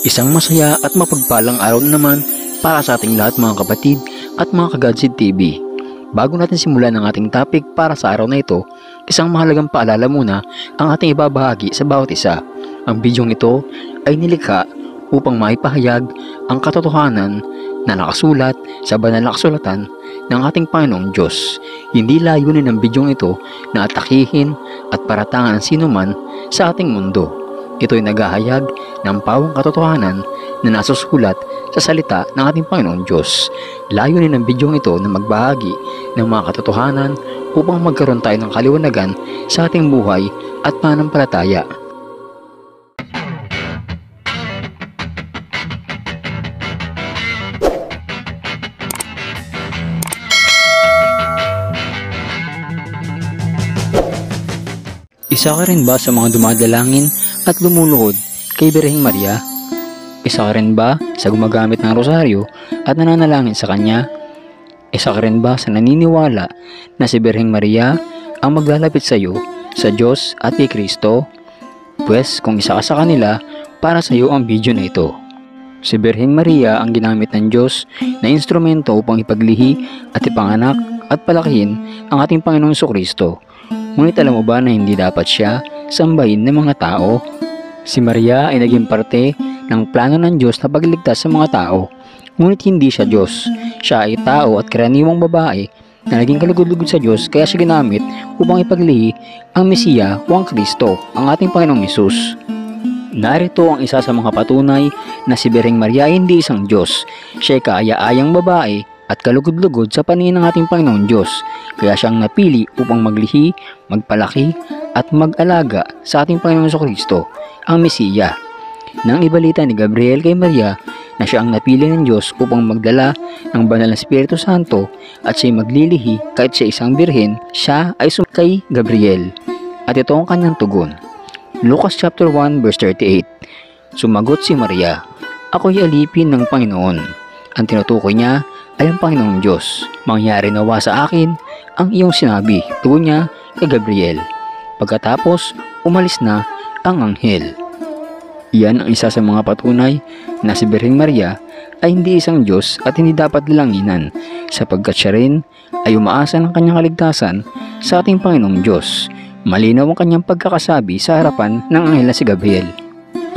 Isang masaya at mapagpalang araw na naman para sa ating lahat mga kapatid at mga ka-Godseed TV. Bago natin simulan ang ating topic para sa araw na ito, isang mahalagang paalala muna ang ating ibabahagi sa bawat isa. Ang bidyong ito ay nilikha upang maipahayag ang katotohanan na nakasulat sa banal na kasulatan ng ating Panginoong Diyos. Hindi layunin ng bidyong ito na atakihin at paratangan ang sinuman sa ating mundo. Ito'y naghahayag ng pawang katotohanan na nasusulat sa salita ng ating Panginoong Diyos. Layunin ng bidyong ito na magbahagi ng mga katotohanan upang magkaroon tayo ng kaliwanagan sa ating buhay at pananampalataya. Isa ka rin ba sa mga dumadalangin at lumuluhod kay Birheng Maria? Isa ka rin ba sa gumagamit ng rosaryo at nananalangin sa kanya? Isa ka rin ba sa naniniwala na si Birheng Maria ang maglalapit sa iyo, sa Diyos at kay Kristo? Pwes kung isa ka sa kanila, para sa iyo ang video na ito. Si Birheng Maria ang ginamit ng Diyos na instrumento upang ipaglihi at ipanganak at palakihin ang ating Panginoong Jesucristo. Ngunit alam mo ba na hindi dapat siya sambahin ng mga tao? Si Maria ay naging parte ng plano ng Diyos na pagligtas sa mga tao. Ngunit hindi siya Diyos. Siya ay tao at karaniwang babae na naging kalugod-lugod sa Diyos, kaya siya ginamit upang ipaglihi ang Mesiya o ang Kristo, ang ating Panginoong Hesus. Narito ang isa sa mga patunay na si Birheng Maria ay hindi isang Diyos. Siya ay kaaya-ayang babae at kalugod-lugod sa paningin ng ating Panginoong Diyos, kaya siyang napili upang maglihi, magpalaki at mag-alaga sa ating Panginoong Jesucristo, ang Mesiya. Nang ibalita ni Gabriel kay Maria na siya ang napili ng Diyos upang magdala ng banal na Espiritu Santo at siya'y maglilihi kahit siya isang birhen, siya ay kay Gabriel. At ito ang kanyang tugon. Lucas chapter 1 verse 38. Sumagot si Maria, "Ako'y alipin ng Panginoon." Ang tinutukoy niya ay ang Panginoong Diyos. "Mangyari nawa sa akin ang iyong sinabi," tugon niya kay Gabriel. Pagkatapos, umalis na ang anghel. Iyan ang isa sa mga patunay na si Birheng Maria ay hindi isang Diyos at hindi dapat dalanginan, sapagkat siya rin ay umaasa ng kanyang kaligtasan sa ating Panginoong Diyos. Malinaw ang kanyang pagkakasabi sa harapan ng anghel na si Gabriel.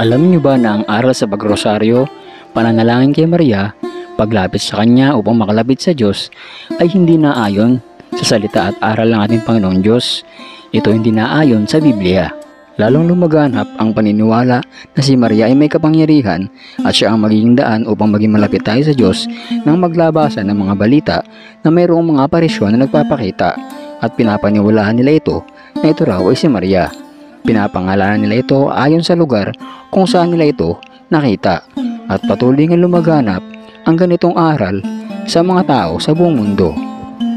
Alam niyo ba na ang aral sa pagrosaryo, pananalangin kay Maria, paglapit sa kanya upang makalapit sa Diyos ay hindi naayon sa salita at aral ng ating Panginoong Diyos? Ito hindi naayon sa Biblia. Lalong lumaganap ang paniniwala na si Maria ay may kapangyarihan at siya ang magiging daan upang maging malapit tayo sa Diyos nang maglabasan ng mga balita na mayroong mga aparisyon na nagpapakita, at pinapaniwalaan nila ito na ito raw ay si Maria. Pinapangalanan nila ito ayon sa lugar kung saan nila ito nakita, at patuloy nga lumaganap ang ganitong aral sa mga tao sa buong mundo.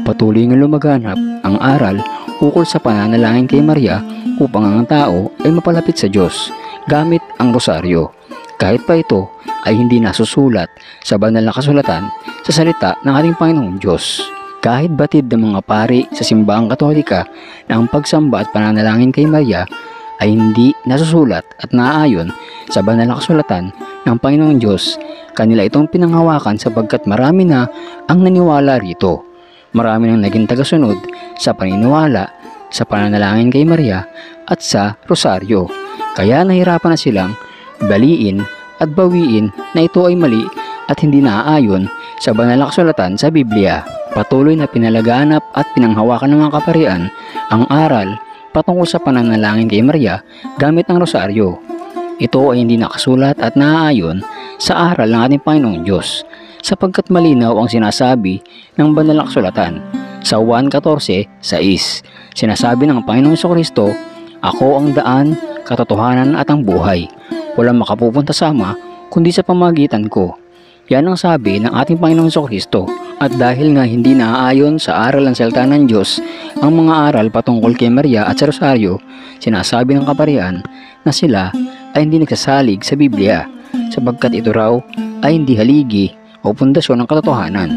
Patuloy nga lumaganap ang aral ukol sa pananalangin kay Maria upang ang tao ay mapalapit sa Diyos gamit ang rosaryo, kahit pa ito ay hindi nasusulat sa banal na kasulatan sa salita ng ating Panginoong Diyos. Kahit batid ng mga pari sa simbahang Katolika na ang pagsamba at pananalangin kay Maria ay hindi nasusulat at naaayon sa banal na kasulatan ng Panginoong Diyos, kanila itong pinanghawakan sapagkat marami na ang naniwala rito. Marami nang naging tagasunod sa paniniwala sa pananalangin kay Maria at sa rosaryo. Kaya nahirapan na silang baliin at bawiin na ito ay mali at hindi naaayon sa banal na kasulatan sa Biblia. Patuloy na pinalaganap at pinanghawakan ng mga kaparian ang aral patungkol sa pananalangin kay Maria gamit ang rosaryo. Ito ay hindi nakasulat at naaayon sa aral ng ating Panginoong Diyos, sapagkat malinaw ang sinasabi ng banal na kasulatan. Sa Juan 14:6, sinasabi ng Panginoong Jesucristo, "Ako ang daan, katotohanan at ang buhay. Walang makapupunta sa Ama kundi sa pamamagitan ko." Yan ang sabi ng ating Panginoong Jesucristo. At dahil nga hindi naaayon sa aral ng salita ng Diyos ang mga aral patungkol kay Maria at sa rosaryo, sinasabi ng kaparian na sila ay hindi nagsasalig sa Biblia, sapagkat ito raw ay hindi haligi o pundasyon ng katotohanan.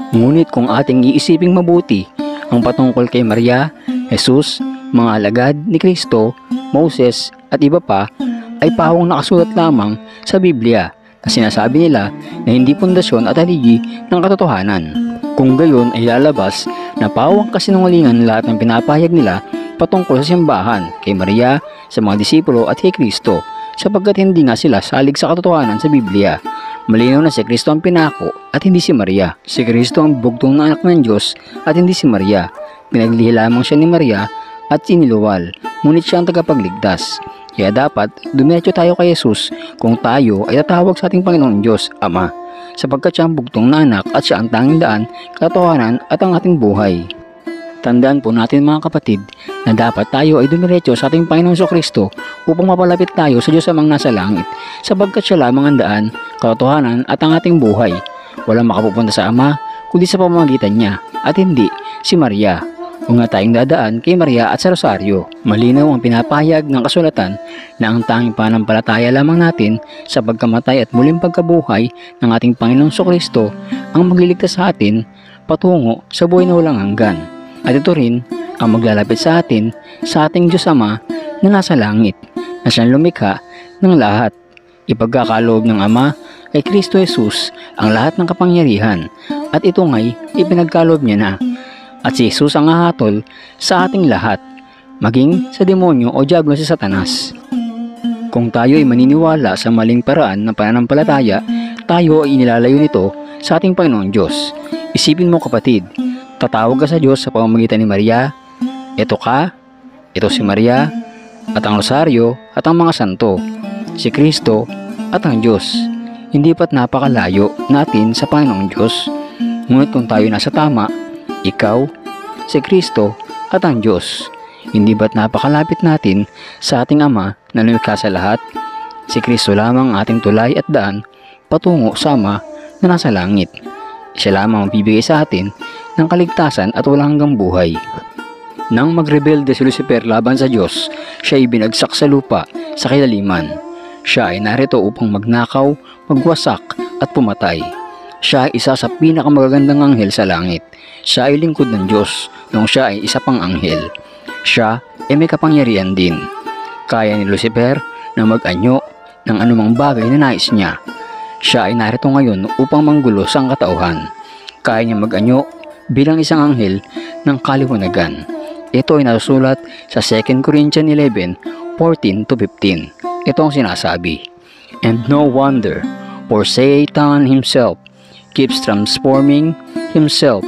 Ngunit kung ating iisiping mabuti ang patungkol kay Maria, Jesus mga alagad ni Kristo, Moses at iba pa ay pawang nakasulat lamang sa Biblia na sinasabi nila na hindi pundasyon at haligi ng katotohanan. Kung gayon ay lalabas na pawang kasinungalingan lahat ng pinapahayag nila patungkol sa simbahan, kay Maria, sa mga disipulo at kay Kristo, sapagkat hindi nga sila salig sa katotohanan sa Biblia. Malinaw na si Kristo ang pinako at hindi si Maria. Si Kristo ang bugtong na anak ng Diyos at hindi si Maria. Pinaglihi lamang siya ni Maria at siniluwal, ngunit siya ang tagapagligtas. Kaya dapat dumiretso tayo kay Jesus kung tayo ay tatawag sa ating Panginoong Diyos, Ama, sapagkat siya ang bugtong na anak at siya ang tanging daan, katotohanan at ang ating buhay. Tandaan po natin mga kapatid na dapat tayo ay dumiretso sa ating Panginoong Kristo upang mapalapit tayo sa Diyos amang nasa langit, sapagkat siya lamang ang daan, katotohanan at ang ating buhay. Walang makapupunta sa Ama kundi sa pamamagitan niya at hindi si Maria. Huwag nga tayong dadaan kay Maria at sa Rosario. Malinaw ang pinapahayag ng kasulatan na ang tanging pananampalataya lamang natin sa pagkamatay at muling pagkabuhay ng ating Panginoong Kristo ang magliligtas sa atin patungo sa buhay na walang hanggan. At ito rin ang maglalapit sa atin sa ating Diyos Ama na nasa langit, na siyang lumikha ng lahat. Ipagkakaloob ng Ama kay Kristo Jesus ang lahat ng kapangyarihan, at ito nga'y ipinagkaloob niya na. At si Jesus ang hahatol sa ating lahat, maging sa demonyo o diablo si Satanas. Kung tayo ay maniniwala sa maling paraan ng pananampalataya, tayo ay inilalayo nito sa ating Panginoong Diyos. Isipin mo kapatid, tatawag ka sa Diyos sa pamamagitan ni Maria, ito ka, ito si Maria, at ang Rosario at ang mga santo, si Kristo at ang Diyos. Hindi ba't napakalayo natin sa Panginoong Diyos? Ngunit kung tayo nasa tama, ikaw, si Kristo at ang Diyos, hindi ba't napakalapit natin sa ating Ama na lumikha sa lahat? Si Kristo lamang ating tulay at daan patungo sa Ama na nasa langit. Siya lamang ang bibigay sa atin ng kaligtasan at walang hanggang buhay. Nang magrebelde si Lucifer laban sa Diyos, siya ay binagsak sa lupa sa kilaliman. Siya ay narito upang magnakaw, magwasak at pumatay. Siya ay isa sa pinakamagagandang anghel sa langit. Siya ay lingkod ng Diyos nung siya ay isa pang anghel. Siya ay may kapangyarihan din. Kaya ni Lucifer na mag-anyo ng anumang bagay na nais niya. Siya ay narito ngayon upang manggulo sa katauhan. Kaya niya mag-anyo bilang isang anghel ng kaliwanagan. Ito ay nasusulat sa 2 Corinthians 11:14-15. Ito ang sinasabi, "And no wonder, for Satan himself keeps transforming himself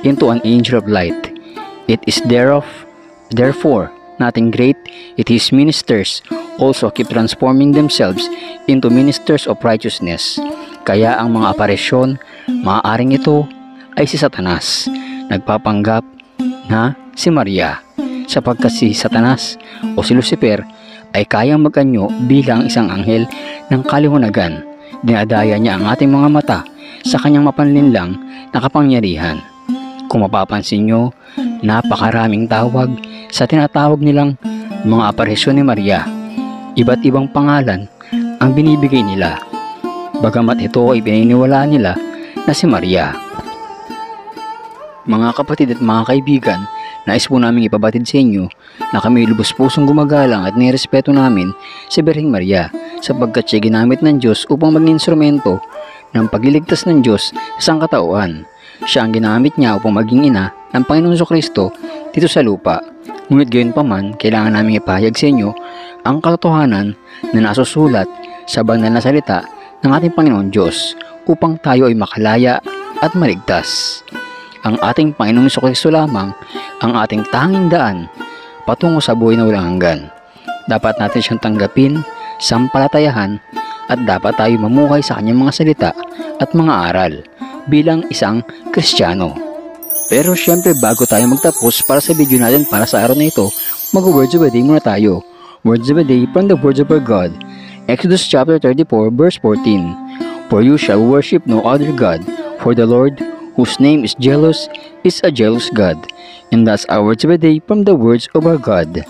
into an angel of light. It is therefore nothing great if his ministers also keep transforming themselves into ministers of righteousness." Kaya ang mga aparisyon, maaaring ito ay si Satanas, nagpapanggap na si Maria, sapagkat si Satanas o si Lucifer ay kayang mag-anyo bilang isang anghel ng kaliwanagan. Dinadaya niya ang ating mga mata sa kanyang mapanlinlang na kapangyarihan. Kung mapapansin nyo, napakaraming tawag sa tinatawag nilang mga aparisyon ni Maria. Iba't ibang pangalan ang binibigay nila, bagamat ito ay pininiwalaan nila na si Maria. Mga kapatid at mga kaibigan, nais po namin ipabatid sa inyo na kami lubos pusong gumagalang at nirespeto namin si Birheng Maria, sapagkat siya ginamit ng Diyos upang maging instrumento ng pagliligtas ng Diyos sa sangkatauhan. Siya ang ginamit niya upang maging ina ng Panginoong Kristo dito sa lupa. Ngunit gayon pa man, kailangan namin ipahayag sa inyo ang katotohanan na nasusulat sa banal na salita ng ating Panginoong Diyos upang tayo ay makalaya at maligtas. Ang ating Panginoong Kristo lamang ang ating tanging daan patungo sa buhay na walang hanggan. Dapat natin siyang tanggapin, sampalatayahan, at dapat tayo mamuhay sa kanyang mga salita at mga aral bilang isang Kristiyano. Pero syempre bago tayo magtapos para sa video natin para sa araw na ito, mag-words of the day muna tayo. Words of the day from the words of our God. Exodus chapter 34 verse 14. For you shall worship no other God, for the Lord, whose name is jealous, is a jealous God. And that's our words of the day from the words of our God.